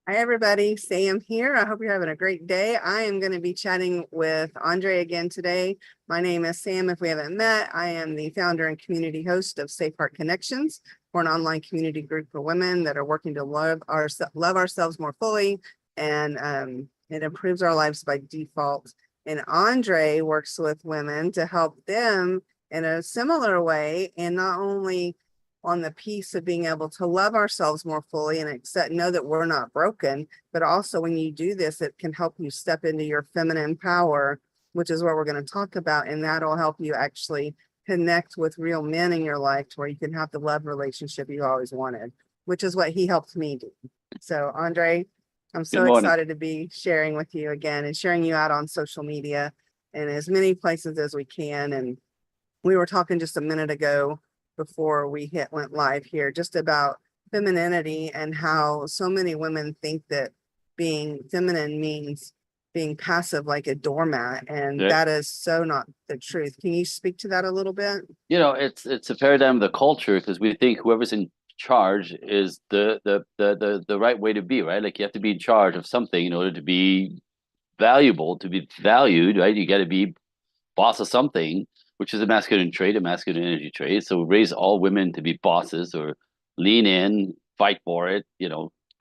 Hi, everybody. Sam here. I hope you're having a great day. I am going to be chatting with Andre again today. My name is Sam. If we haven't met, I am the founder and community host of Safe Heart Connections. We're an online community group for women that are working to love ourselves more fully, and it improves our lives by default. And Andre works with women to help them in a similar way, and not only on the piece of being able to love ourselves more fully and know that we're not broken, but also when you do this, it can help you step into your feminine power, which is what we're going to talk about. And that'll help you actually connect with real men in your life to where you can have the love relationship you always wanted, which is what he helped me do. So Andre, I'm Good so morning. excited to be sharing with you again and sharing you out on social media and as many places as we can. And we were talking just a minute ago before we went live here, just about femininity and how so many women think that being feminine means being passive like a doormat, and Yeah. that is so not the truth. Can you speak to that a little bit? It's a paradigm of the culture because we think whoever's in charge is the right way to be, right? Like you have to be in charge of something in order to be valuable, to be valued, right? You got to be boss of something, which is a masculine trait, a masculine energy trait. So we raise all women to be bosses or lean in, fight for it,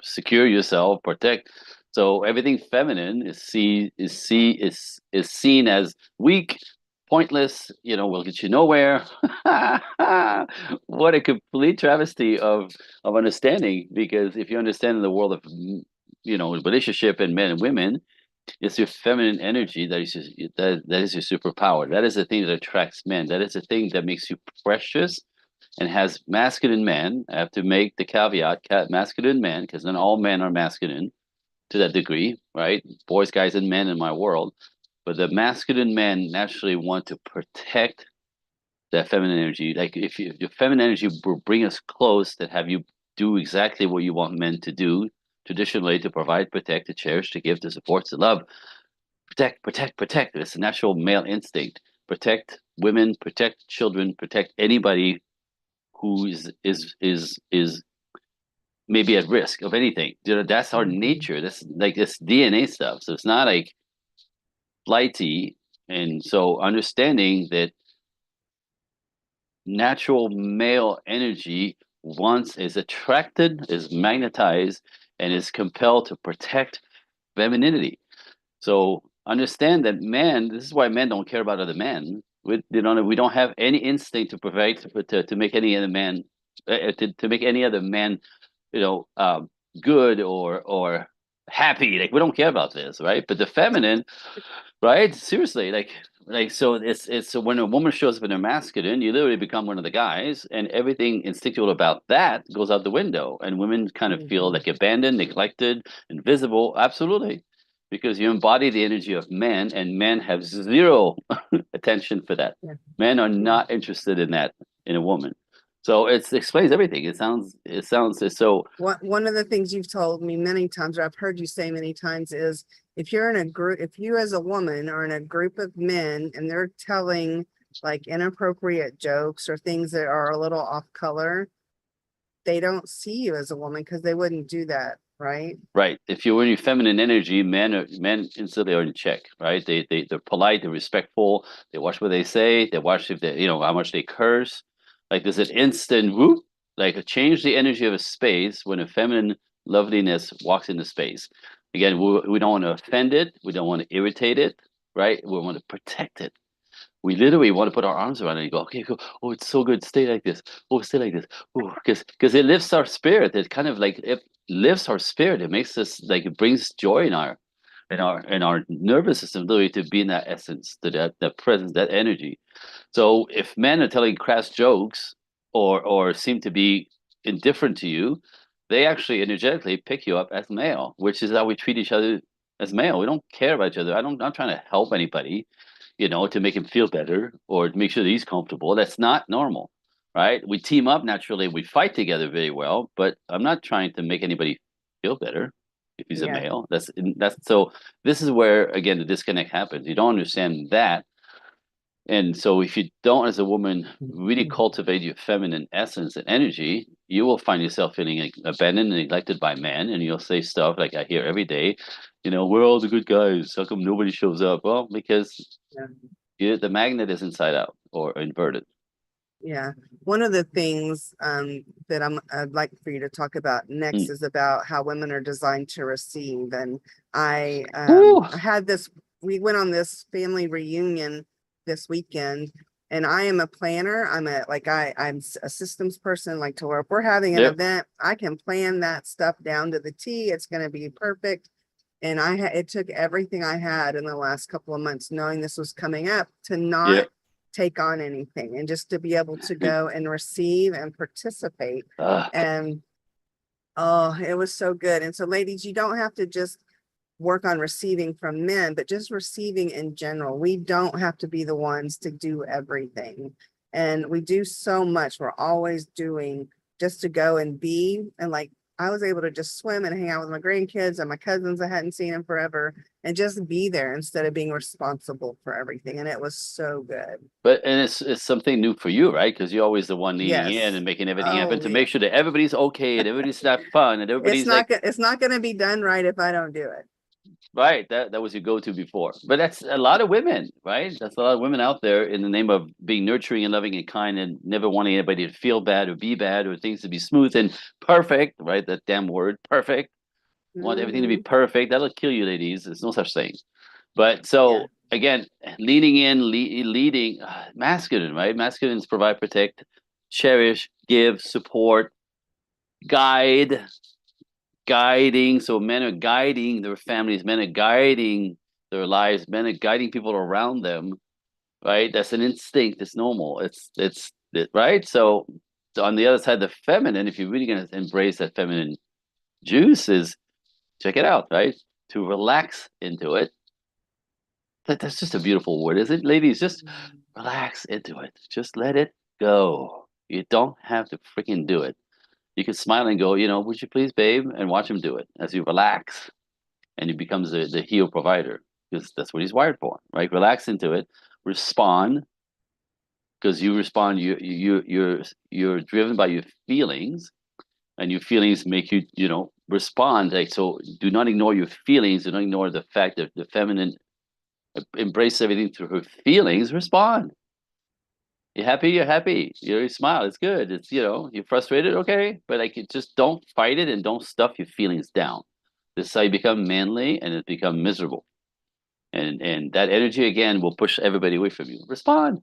secure yourself, protect. So everything feminine is seen as weak, pointless, will get you nowhere. What a complete travesty of understanding, because if you understand the world of relationship and men and women, it's your feminine energy that is your superpower. That is the thing that attracts men. That is the thing that makes you precious and has masculine men. I have to make the caveat, masculine men, because then all men are masculine to that degree, right? Boys, guys, and men in my world. But the masculine men naturally want to protect that feminine energy. Like if your feminine energy will bring us close, that have you do exactly what you want men to do traditionally, to provide, protect, to cherish, to give, to support, to love. Protect, protect, protect. It's a natural male instinct. Protect women, protect children, protect anybody who is maybe at risk of anything. That's our Mhm. nature. That's like this DNA stuff. So it's not like flighty. And so understanding that natural male energy once is attracted, is magnetized, and is compelled to protect femininity. So understand that men, this is why men don't care about other men. We don't have any instinct to provide to make any other man to make any other man, you know, um, good or happy. Like we don't care about this, right? But the feminine, right? Seriously, like so it's so when a woman shows up in her masculine, you literally become one of the guys, and everything instinctual about that goes out the window, and women kind of feel Mhm. like abandoned, neglected, invisible. Absolutely, because you embody the energy of men, and men have zero attention for that. Yeah. Men are Yeah. not interested in that in a woman. So it explains everything. It sounds so. One of the things you've told me many times, or I've heard you say many times, is if you're in a group, if you as a woman are in a group of men and they're telling like inappropriate jokes or things that are a little off color, they don't see you as a woman because they wouldn't do that, right? Right. If you're in your feminine energy, men instantly are in check, right? They're polite, they're respectful, they watch what they say, they watch if they how much they curse. Like there's an instant whoop, like change the energy of a space when a feminine loveliness walks into space. Again, we don't want to offend it, we don't want to irritate it, right? We want to protect it. We literally want to put our arms around it and go, okay, go. Oh, it's so good. Stay like this. Oh, stay like this. Oh, because it lifts our spirit. It kind of like it lifts our spirit. It makes us like it brings joy in our nervous system, literally, to be in that essence, to that presence, that energy. So if men are telling crass jokes or seem to be indifferent to you, they actually energetically pick you up as male, which is how we treat each other as male. We don't care about each other. I'm not trying to help anybody, to make him feel better or to make sure that he's comfortable. That's not normal, right? We team up naturally. We fight together very well, but I'm not trying to make anybody feel better if he's a Yeah. male. That's so. This is where again the disconnect happens. You don't understand that And so if you don't, as a woman, really cultivate your feminine essence and energy, you will find yourself feeling like abandoned and neglected by men. And you'll say stuff like I hear every day, we're all the good guys. How come nobody shows up? Well, because Yeah. the magnet is inside out or inverted. Yeah. One of the things that I'd like for you to talk about next Mm. is about how women are designed to receive. And Woo! I had this, we went on this family reunion this weekend, and I am a planner. I'm a systems person, like to where if we're having an Yep. event, I can plan that stuff down to the T. It's going to be perfect. And it took everything I had in the last couple of months, knowing this was coming up, to not Yep. take on anything and just to be able to go and receive and participate. Ugh. And oh, it was so good. And so, ladies, you don't have to just work on receiving from men, but just receiving in general. We don't have to be the ones to do everything. And we do so much. We're always doing just to go and be. And like, I was able to just swim and hang out with my grandkids and my cousins. I hadn't seen them forever, and just be there instead of being responsible for everything. And it was so good. But and it's something new for you, right? Because you're always the one leaning in Yes. and making everything happen Oh, to yeah. make sure that everybody's okay and everybody's not fun and everybody's like, It's not going to be done right if I don't do it. right, that was your go-to before. But that's a lot of women, right? That's a lot of women out there in the name of being nurturing and loving and kind and never wanting anybody to feel bad or be bad or things to be smooth and perfect, right? That damn word, perfect. Want everything to be Mhm. perfect. That'll kill you, ladies. There's no such thing. But Yeah. so again, leaning in, leading, masculine, right? Masculines provide, protect, cherish, give, support, guide, guiding. So men are guiding their families, men are guiding their lives, men are guiding people around them, right? That's an instinct. It's normal. Right. So on the other side, the feminine, if you're really going to embrace that feminine juice, is check it out, right? To relax into it. That's just a beautiful word, isn't it? Ladies, just relax into it. Just let it go. You don't have to freaking do it. You can smile and go, would you please, babe? And watch him do it as you relax. And he becomes the heel provider because that's what he's wired for, right? Relax into it, respond because you respond. You're driven by your feelings, and your feelings make you respond. Like so, do not ignore your feelings. Do not ignore the fact that the feminine embrace everything through her feelings. Respond. You're happy. You're happy. You smile. It's good. It's you're frustrated. Okay, but like just don't fight it and don't stuff your feelings down. This is how you become manly and it become miserable. And that energy again will push everybody away from you. Respond,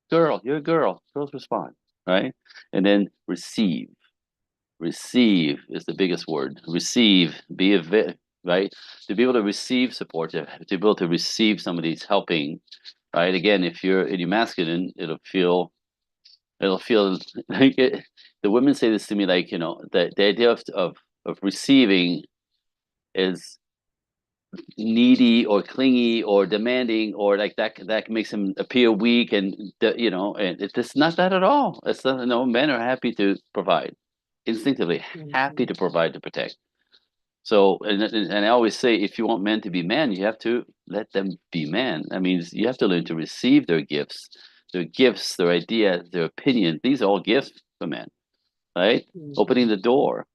girl. You're a girl. Girls respond, right? And then receive. Receive is the biggest word. Receive. Right. To be able to receive support, to be able to receive somebody's helping. Right. Again, if you're in your masculine, it'll feel like it. The women say this to me, like the idea of receiving is needy or clingy or demanding or like that makes him appear weak and it's not that at all. It's not. No, men are happy to provide, instinctively happy Mhm. to provide, to protect. So and I always say, if you want men to be men, you have to let them be men. I mean, you have to learn to receive their gifts, their ideas, their opinions. These are all gifts for men, right? Opening Mhm. the door.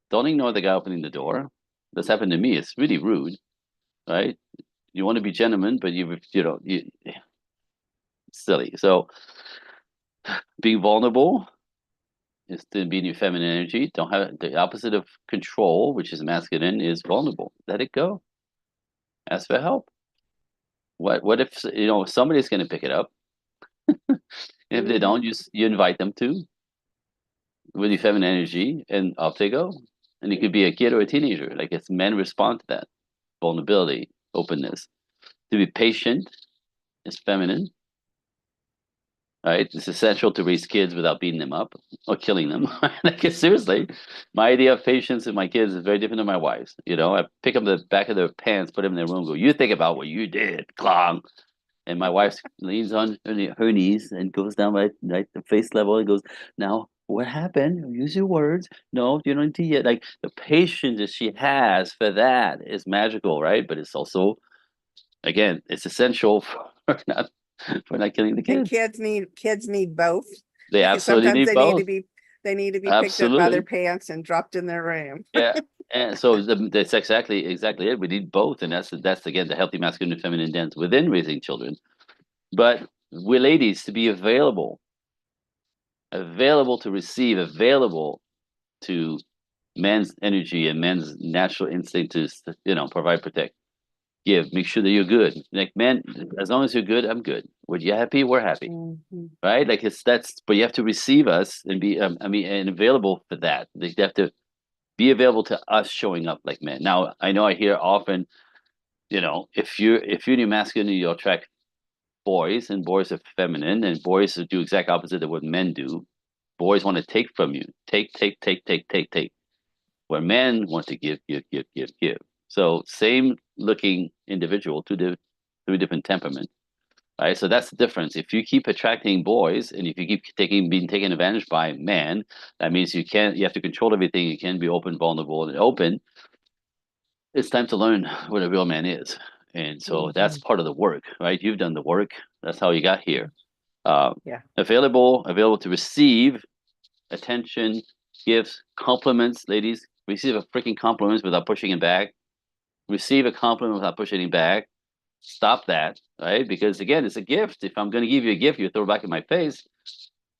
Don't ignore the guy opening the door. This happened to me. It's really rude, right? You want to be gentlemen, but silly. So being vulnerable is to be in your feminine energy. Don't have the opposite of control, which is masculine, is vulnerable. Let it go. Ask for help. What if somebody's going to pick it up? If they don't, Mhm. you invite them to with your feminine energy, and off they go. And it could be a kid or a teenager. Like it's men respond to that vulnerability, openness. To be patient is feminine. Right? It's essential to raise kids without beating them up or killing them. Like seriously, my idea of patience with my kids is very different than my wife's. I pick up the back of their pants, put them in their room, go, "You think about what you did, clown." And my wife leans on her knees and goes down right the face level and goes, "Now, what happened? Use your words. No, you don't need to yet." Like the patience that she has for that is magical, right? But it's also, again, it's essential for not. for not killing the And kids. kids need both. They absolutely Sometimes need both. they need to be picked up by their Absolutely. pants and dropped in their room. Yeah. And so that's exactly it. We need both, and that's again the healthy masculine and feminine dance within raising children. But we ladies to be available to receive, available to man's energy and man's natural instinct to provide, protect, give, make sure that you're good. Like, man, as long as you're good, I'm good. When you're happy, we're happy, Mhm. right? Like but you have to receive us and be and available for that. They have to be available to us showing up like men. Now I know I hear often, if you're new masculine, you'll attract boys, and boys are feminine, and boys do exact opposite of what men do. Boys want to take from you, take, where men want to give, give, give, give, give. So same looking individual, two different temperaments, right? So that's the difference. If you keep attracting boys, and if you keep being taken advantage by men, that means you have to control everything. You can't be open, vulnerable, and open. It's time to learn what a real man is. And so that's Mhm. part of the work, right? You've done the work. That's how you got Yeah. here. Uh, Yeah. available to receive attention, gifts, compliments, ladies. Receive a freaking compliments without pushing it back. Receive a compliment without pushing it back. Stop that, right? Because again, it's a gift. If I'm going to give you a gift, you throw it back in my face.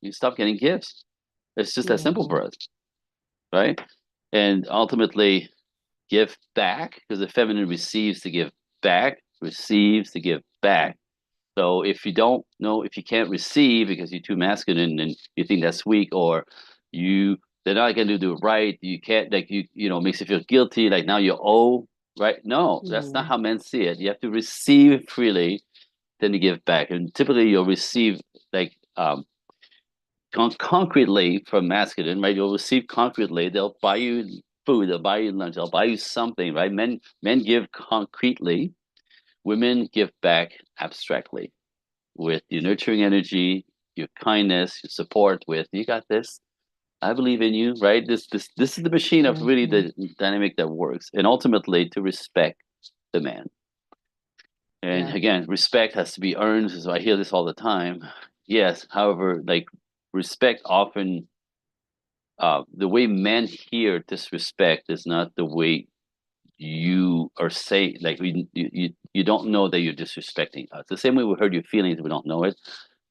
You stop getting gifts. It's just that simple Mhm. for us, right? And ultimately, give back, because the feminine receives to give back, receives to give back. So if you don't know, if you can't receive because you're too masculine and you think that's weak, or you they're not going to do it right, you can't, like, makes you feel guilty, like now you owe, right? No, that's not Mhm. how men see it. You have to receive freely, then you give back, and typically you'll receive like concretely from masculine, right? You'll receive concretely. They'll buy you food, they'll buy you lunch, they'll buy you something, right? Men give concretely, women give back abstractly with your nurturing energy, your kindness, your support. With you got this. I believe in you, right? This is the machine of really Mhm. the dynamic that works, and ultimately to respect the man. And Yeah. again, respect has to be earned. So I hear this all the time. Yes, however, like respect often, the way men hear disrespect is not the way you are saying. Like you don't know that you're disrespecting us. The same way we hurt your feelings, we don't know it.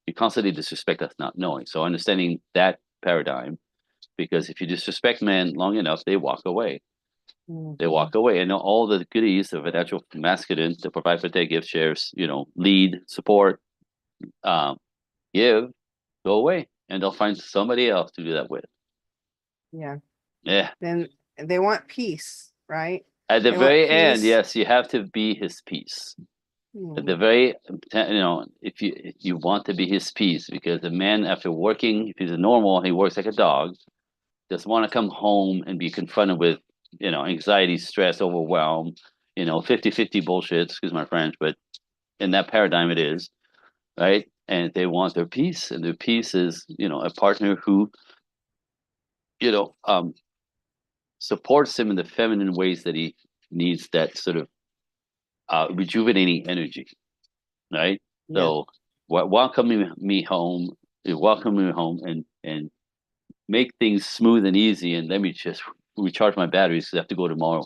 You constantly disrespect us not knowing. So understanding that paradigm, because if you disrespect men long enough, they walk away. They Mhm. walk away, and all the goodies of a natural masculine to provide, protect, give, shares, lead, support, um, give, go away, and they'll find somebody else to do that with. Yeah. Yeah. Then they want peace, right? At the They want very end, peace. yes, you have to be his peace. At the Mhm. very, if you want to be his peace, because the man, after working, if he's a normal, he works like a dog, just want to come home and be confronted with, anxiety, stress, overwhelm, 50-50 bullshit, excuse my French, but in that paradigm it is, right? And they want their peace, and their peace is, a partner who, you know, um, supports him in the feminine ways that he needs, that sort of rejuvenating energy, right? Yeah. So welcoming me home, welcome me home, and make things smooth and easy, and let me just recharge my batteries, because I have to go tomorrow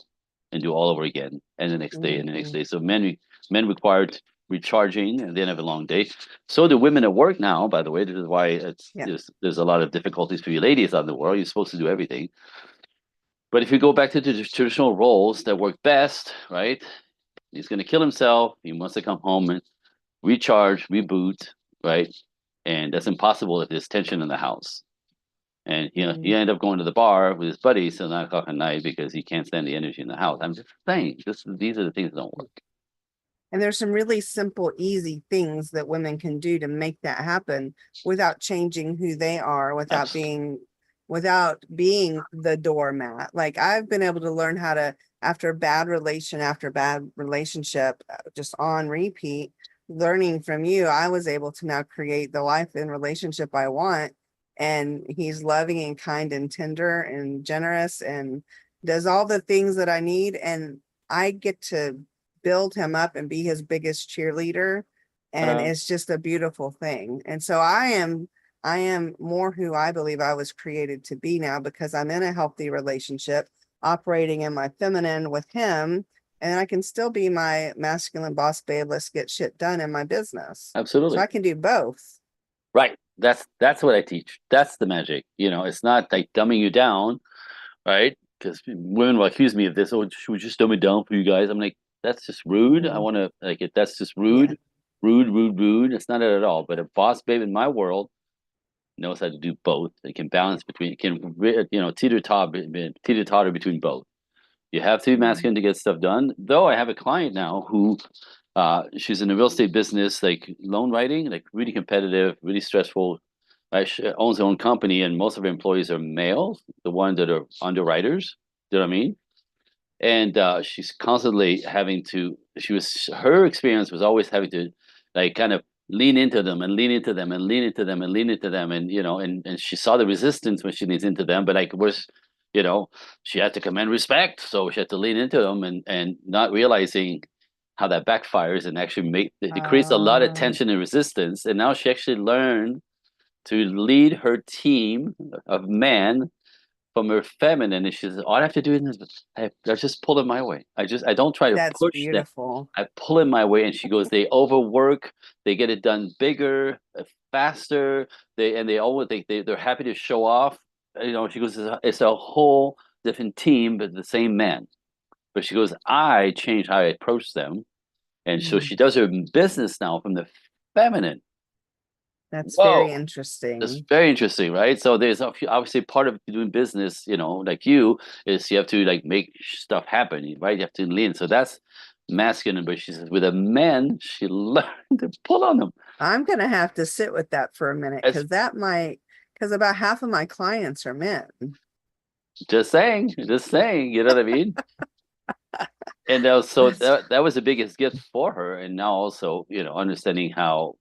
and do all over again, and the next day and the next Mhm. day. So men required recharging, and then have a long day. So do women at work now. By the way, this is why Yeah. there's a lot of difficulties for you ladies out in the world. You're supposed to do everything, but if you go back to the traditional roles that work best, right? He's going to kill himself. He wants to come home and recharge, reboot, right? And that's impossible if there's tension in the house. And he Mhm. ended up going to the bar with his buddies till 9 o'clock at night because he can't stand the energy in the house. I'm just saying, these are the things that don't work. And there's some really simple, easy things that women can do to make that happen without changing who they are, Absolutely. without being the doormat. Like I've been able to learn how to, after bad relationship, just on repeat, learning from you, I was able to now create the life and relationship I want. And he's loving and kind and tender and generous and does all the things that I need. And I get to build him up and be his biggest cheerleader and it's just a beautiful thing. And so I am more who I believe I was created to be now, because I'm in a healthy relationship, operating in my feminine with him, and I can still be my masculine boss babe, let's get shit done in my business. So Absolutely. I can do both. Right. That's what I teach. That's the magic. It's not like dumbing you down, right? Because women will accuse me of this. Oh, should we just dumb it down for you guys? I'm like, that's just rude. I Mhm. want to like it. That's just Yeah. rude, rude, rude, rude. It's not it at all. But a boss babe in my world knows how to do both. It can balance between, it can, teeter totter between both. You have to be Mhm. masculine to get stuff done. Though I have a client now who, she's in the real estate business, like loan writing, like really competitive, really stressful. She owns her own company, and most of her employees are males, the ones that are underwriters. Do you know what I mean? And she's constantly having to. Her experience was always having to, like, kind of lean into them and lean into them and lean into them and lean into them, and and she saw the resistance when she leans into them, but like was, you know, she had to command respect, so she had to lean into them, and not realizing how that backfires and actually it creates a lot of Uh, tension and resistance. And now she actually learned to lead her team of men from her feminine, and she says, all I have to do is I just pull it my way. I don't try to that's push them. beautiful. I pull it my way. And she goes, they overwork, they get it done bigger, faster. They always they're happy to show off. She goes, it's a whole different team, but the same man. But she goes, I change how I approach them. And so Mm, she does her business now from the feminine. that's very Whoa. That's interesting. very interesting, right? So there's obviously part of doing business, like you, is you have to like make stuff happen, right? You have to lean. So that's masculine. But she says with a man, she learned to pull on them. I'm gonna have to sit with that for a minute, It's because about half of my clients are men. just saying, you know what I mean? And so That's that was the biggest gift for her. And now also, understanding how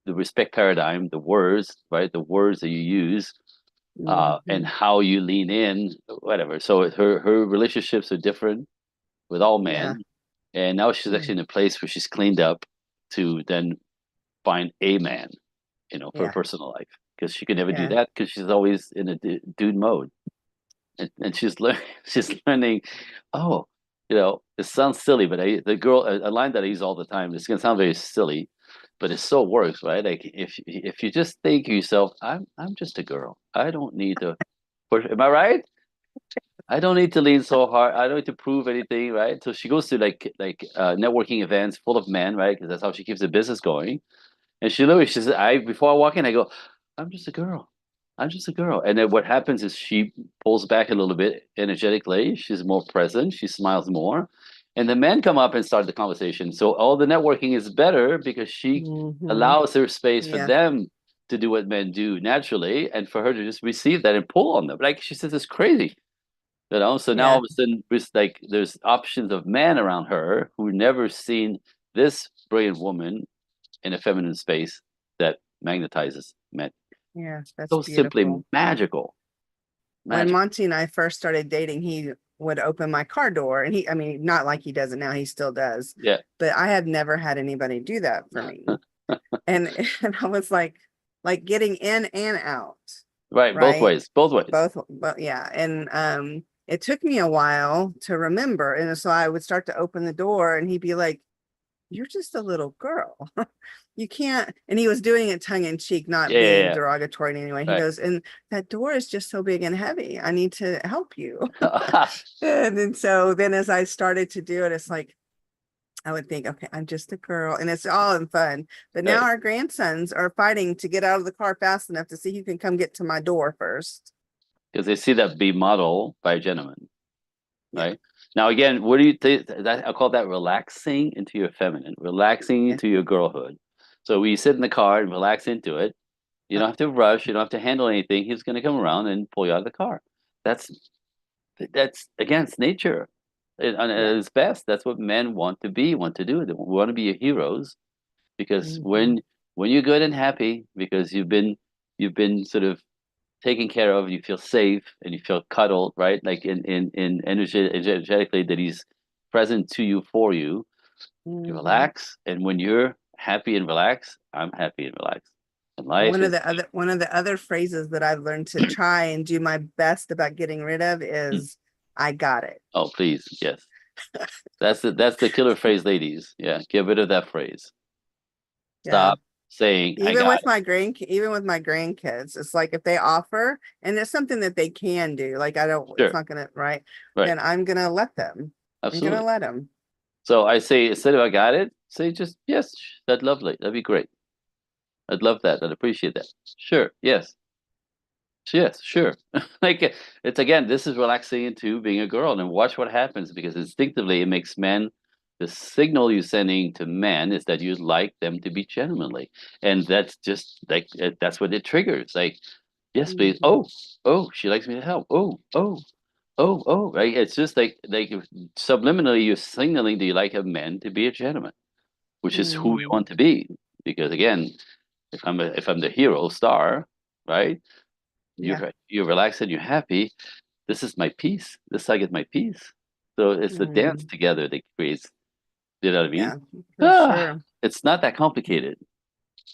the respect paradigm, the words, right? The words that you use, and mhm. how you lean in, whatever. So her relationships are different with all Yeah, men. And now she's yeah, actually in a place where she's cleaned up to then find a man, for her yeah, personal life. Because she could never do yeah. that because she's always in a dude mode. And she's learning, she's learning, oh, it sounds silly, but the girl, a line that I use all the time, it's going to sound very silly, but it so works, right? Like if you just think to yourself, I'm just a girl. I don't need to push. Am I right? I don't need to lean so hard. I don't need to prove anything, right? So she goes to like networking events full of men, right? Because that's how she keeps the business going. And she says, I before I walk in, I go, I'm just a girl. I'm just a girl. And then what happens is she pulls back a little bit energetically. She's more present. She smiles more. And the men come up and start the conversation. So all the networking is better because she Hmm. allows her space for Yeah, them to do what men do naturally, and for her to just receive that and pull on them. Like she says, it's crazy. So now all yeah, of a sudden, there's options of men around her who never seen this brilliant woman in a feminine space that magnetizes men. yeah. That's So simply beautiful. magical, When magical. Monty and I first started dating, he would open my car door, and I mean, not like he does it now, he still does, Yeah, but I had never had anybody do that for me. And and I was like getting in and out, right. Both right? ways, both ways. Both, but yeah. And it took me a while to remember. And so I would start to open the door, and he'd be like, you're just a little girl. You can't. And he was doing it tongue in cheek, not Yeah, yeah, being yeah. derogatory in any way. He Right. goes, and that door is just so big and heavy. I need to help you. And then so then as I started to do it, it's like I would think, okay, I'm just a girl, and it's all in fun. But now Right. our grandsons are fighting to get out of the car fast enough to see who can come get to my door first. Because they see that be modeled by a gentleman. Yeah, Right. Now, again, what do you think? I call that relaxing into your feminine, relaxing yeah. into your girlhood. So when you sit in the car and relax into it, you Uh, don't have to rush. You don't have to handle anything. He's going to come around and pull you out of the car. That's that's against nature. yeah. At its best, that's what men want to be, want to do. They want to be your heroes because Mhm. when you're good and happy because you've been sort of taken care of, you feel safe and you feel cuddled, right? Like in energetically that he's present to you for you. You Mhm. relax, and when you're happy and relaxed, I'm happy and relaxed. And life is One of the other phrases that I've learned to try and do my best about getting rid of is I got it. oh please, yes. That's the killer phrase, ladies. Yeah, get rid of that phrase. Yeah. Stop saying I got it. Even with my grandkids, it's like if they offer and it's something that they can do, like I don't, it's Sure, not gonna, right? right, Then I'm gonna let them. I'm gonna absolutely. let them. So I say instead of I got it, say just yes, that's lovely. That'd be great. I'd love that. I'd appreciate that. Sure, yes. Yes, sure. Like it's again, this is relaxing into being a girl and watch what happens because instinctively it makes men the signal you're sending to men is that you'd like them to be gentlemanly. And that's just like that's what it triggers. Like, yes, please. Mhm. Oh, oh, she likes me to help. Oh, oh, oh, oh, right. It's just like subliminally you're signaling that you like a man to be a gentleman, which is who we Mhm. want to be. Because again, if I'm the hero star, right? Yeah. You're relaxed and you're happy. This is my peace. This is how I get my peace. So it's the dance Mhm. together that creates. You know what I mean? Yeah, for sure. It's not that complicated.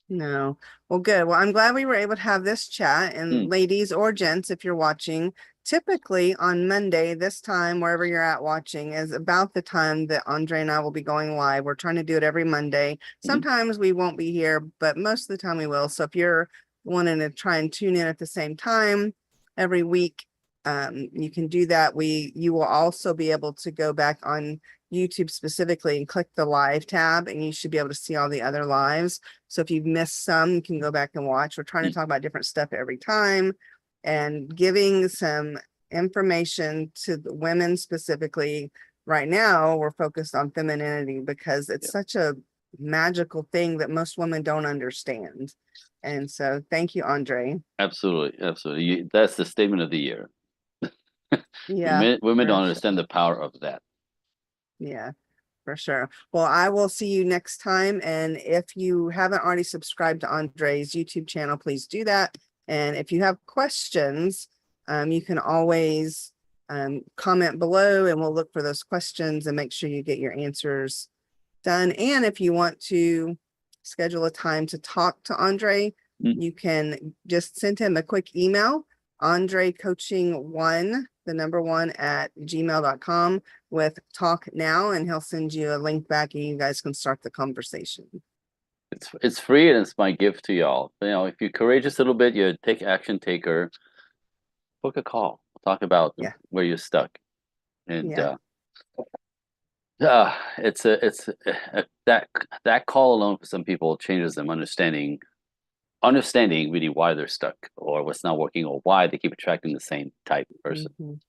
No. Well, good. Well, I'm glad we were able to have this chat. Mm, And ladies or gents, if you're watching, typically on Monday, this time, wherever you're at watching, is about the time that Andre and I will be going live. We're trying to do it every Monday. mm, Sometimes we won't be here, but most of the time we will. So if you're wanting to try and tune in at the same time every week, you can do that. You will also be able to go back on YouTube specifically and click the live tab, and you should be able to see all the other lives. So if you've missed some, you can go back and watch. We're trying to mm. talk about different stuff every time and giving some information to the women specifically. Right now, we're focused on femininity because it's Yeah, such a magical thing that most women don't understand. And so thank you, Andre. absolutely, absolutely. That's the statement of the year. Yeah, Women for don't sure. understand the power of that. Yeah. For sure. Well, I will see you next time. And if you haven't already subscribed to Andre's YouTube channel, please do that. And if you have questions, you can always comment below and we'll look for those questions and make sure you get your answers done. And if you want to schedule a time to talk to Andre, Mm. you can just send him a quick email, Andre Coaching one, the number one at gmail.com with talk now, and he'll send you a link back and you guys can start the conversation. It's free and it's my gift to y'all. You know, if you're courageous a little bit, you take action taker, book a call. Talk about Yeah. where you're stuck. And Yeah. it's that call alone for some people changes them understanding really why they're stuck or what's not working or why they keep attracting the same type of person. Mhm.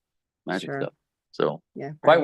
Magic Sure. stuff. So Yeah. quite